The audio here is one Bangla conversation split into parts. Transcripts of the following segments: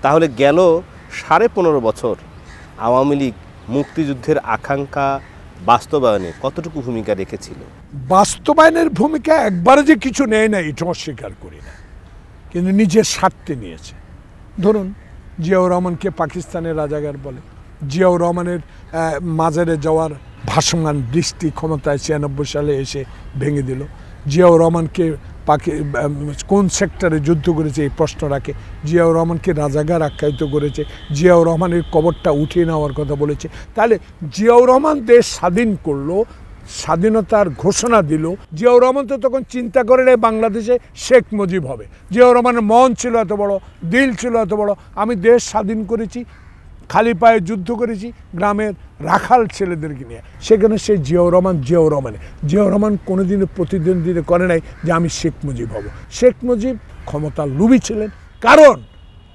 তাহলে গেল 15.5 বছর আওয়ামী লীগ মুক্তিযুদ্ধের আকাঙ্ক্ষা বাস্তবায়নে কতটুকু ভূমিকা রেখেছিল? বাস্তবায়নের ভূমিকা একবারে যে কিছু নেয় না এটা অস্বীকার করি না, কিন্তু নিজের স্বার্থে নিয়েছে। ধরুন জিয়াউর রহমানকে পাকিস্তানের রাজাকার বলে, জিয়াউর রহমানের মাজারে যাওয়ার ভাসমান দৃষ্টি ক্ষমতায় 96 সালে এসে ভেঙে দিল। জিয়াউর রহমানকে কোন সেক্টরে যুদ্ধ করেছে এই প্রশ্ন রাখে। জিয়াউর রহমানকে রাজাকার আখ্যায়িত করেছে, জিয়াউর রহমানের কবরটা উঠিয়ে নেওয়ার কথা বলেছে। তাহলে জিয়াউর রহমান দেশ স্বাধীন করলো, স্বাধীনতার ঘোষণা দিল। জিয়াউর রহমান তো তখন চিন্তা করে নেই বাংলাদেশে শেখ মুজিব হবে। জিয়াউর রহমানের মন ছিল এত বড়, দিল ছিল এত বড়, আমি দেশ স্বাধীন করেছি, খালি পায়ে যুদ্ধ করেছি গ্রামের রাখাল ছেলেদেরকে নিয়ে। সেখানে সেই জিয়াউর রহমান কোনোদিনও প্রতিদ্বন্দ্বিতা করে নাই যে আমি শেখ মুজিব হব। শেখ মুজিব ক্ষমতা লোভী ছিলেন, কারণ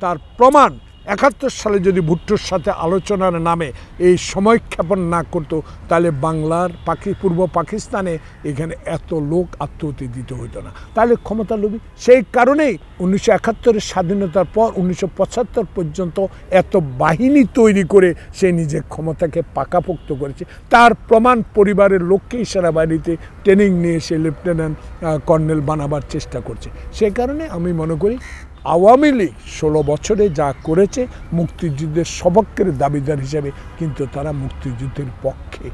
তার প্রমাণ 71 সালে যদি ভুট্টোর সাথে আলোচনার নামে এই সময়ক্ষেপণ না করতো তাহলে বাংলার পূর্ব পাকিস্তানে এখানে এত লোক আত্মহতি দিতে হতো না। তাহলে ক্ষমতা লোভী। সেই কারণেই 1971-এর স্বাধীনতার পর 1975 পর্যন্ত এত বাহিনী তৈরি করে সে নিজের ক্ষমতাকে পাকাপোক্ত করেছে। তার প্রমাণ পরিবারের লোককেই সেনাবাহিনীতে ট্রেনিং নিয়ে সে লেফটেন্যান্ট কর্নেল বানাবার চেষ্টা করছে। সেই কারণে আমি মনে করি আওয়ামী লীগ 16 বছরে যা করেছে মুক্তিযুদ্ধের সপক্ষের দাবিদার হিসেবে, কিন্তু তারা মুক্তিযুদ্ধের পক্ষে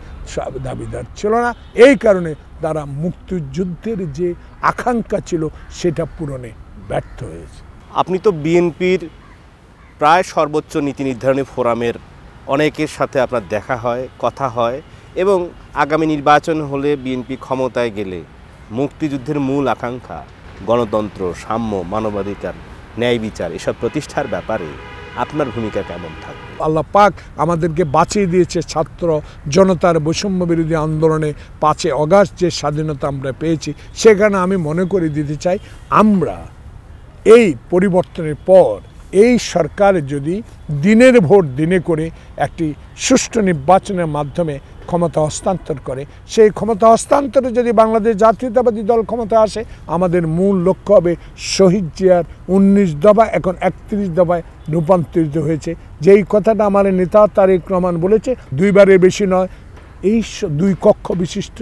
দাবিদার ছিল না। এই কারণে তারা মুক্তিযুদ্ধের যে আকাঙ্ক্ষা ছিল সেটা পূরণে ব্যর্থ হয়েছে। আপনি তো বিএনপির প্রায় সর্বোচ্চ নীতি নির্ধারণী ফোরামের অনেকের সাথে আপনার দেখা হয়, কথা হয়, এবং আগামী নির্বাচন হলে বিএনপি ক্ষমতায় গেলে মুক্তিযুদ্ধের মূল আকাঙ্ক্ষা গণতন্ত্র, সাম্য, মানবাধিকার, ন্যায় বিচার এসব প্রতিষ্ঠার ব্যাপারে আপনার ভূমিকা কেমন থাকবে? আল্লাহ পাক আমাদেরকে বাঁচিয়ে দিয়েছে ছাত্র জনতার বৈষম্য বিরোধী আন্দোলনে 5 আগস্ট যে স্বাধীনতা আমরা পেয়েছি। সেখানে আমি মনে করে দিতে চাই, আমরা এই পরিবর্তনের পর এই সরকার যদি দিনের ভোট দিনে করে একটি সুষ্ঠু নির্বাচনের মাধ্যমে ক্ষমতা হস্তান্তর করে, সেই ক্ষমতা হস্তান্তরে যদি বাংলাদেশ জাতীয়তাবাদী দল ক্ষমতা আসে, আমাদের মূল লক্ষ্য হবে শহীদ জিয়ার 19 দফা এখন 31 দফায় রূপান্তরিত হয়েছে। যেই কথাটা আমার নেতা তারেক রহমান বলেছে, 2 বারের বেশি নয়, এই 2 কক্ষ বিশিষ্ট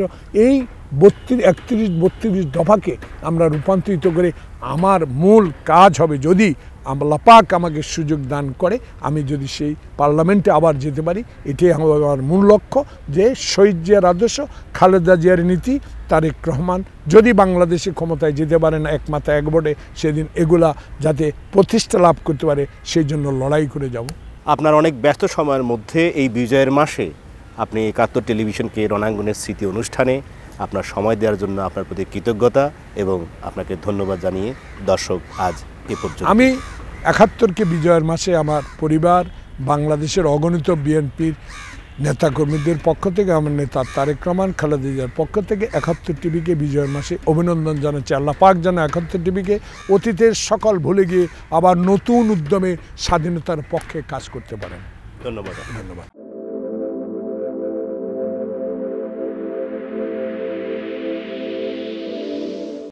এই 31-32 দফাকে আমরা রূপান্তরিত করে আমার মূল কাজ হবে, যদি আল্লাহ পাক আমাকে সুযোগ দান করে, আমি যদি সেই পার্লামেন্টে আবার যেতে পারি, এটাই আমার মূল লক্ষ্য। যে শহীদ জিয়ার আদর্শ, খালেদা জিয়ার নীতি, তারেক রহমান যদি বাংলাদেশে ক্ষমতায় যেতে পারে না এক মাথা এক ভোটে, সেদিন এগুলা যাতে প্রতিষ্ঠা লাভ করতে পারে সেই জন্য লড়াই করে যাব। আপনার অনেক ব্যস্ত সময়ের মধ্যে এই বিজয়ের মাসে আপনি 71 টেলিভিশনকে রণাঙ্গনের স্মৃতি অনুষ্ঠানে আপনার সময় দেওয়ার জন্য আপনার প্রতি কৃতজ্ঞতা এবং আপনাকে ধন্যবাদ জানিয়ে দর্শক আজ এ পর্যন্ত। আমি 71কে বিজয়ের মাসে আমার পরিবার, বাংলাদেশের অগণিত বিএনপির নেতাকর্মীদের পক্ষ থেকে, আমার নেতা তারেক রহমান, খালেদা জিয়ার পক্ষ থেকে 71 টিভিকে বিজয়ের মাসে অভিনন্দন জানাচ্ছি। আল্লাহ পাক যেন 71 টিভিকে অতীতের সকল ভুলে গিয়ে আবার নতুন উদ্যমে স্বাধীনতার পক্ষে কাজ করতে পারেন। ধন্যবাদ।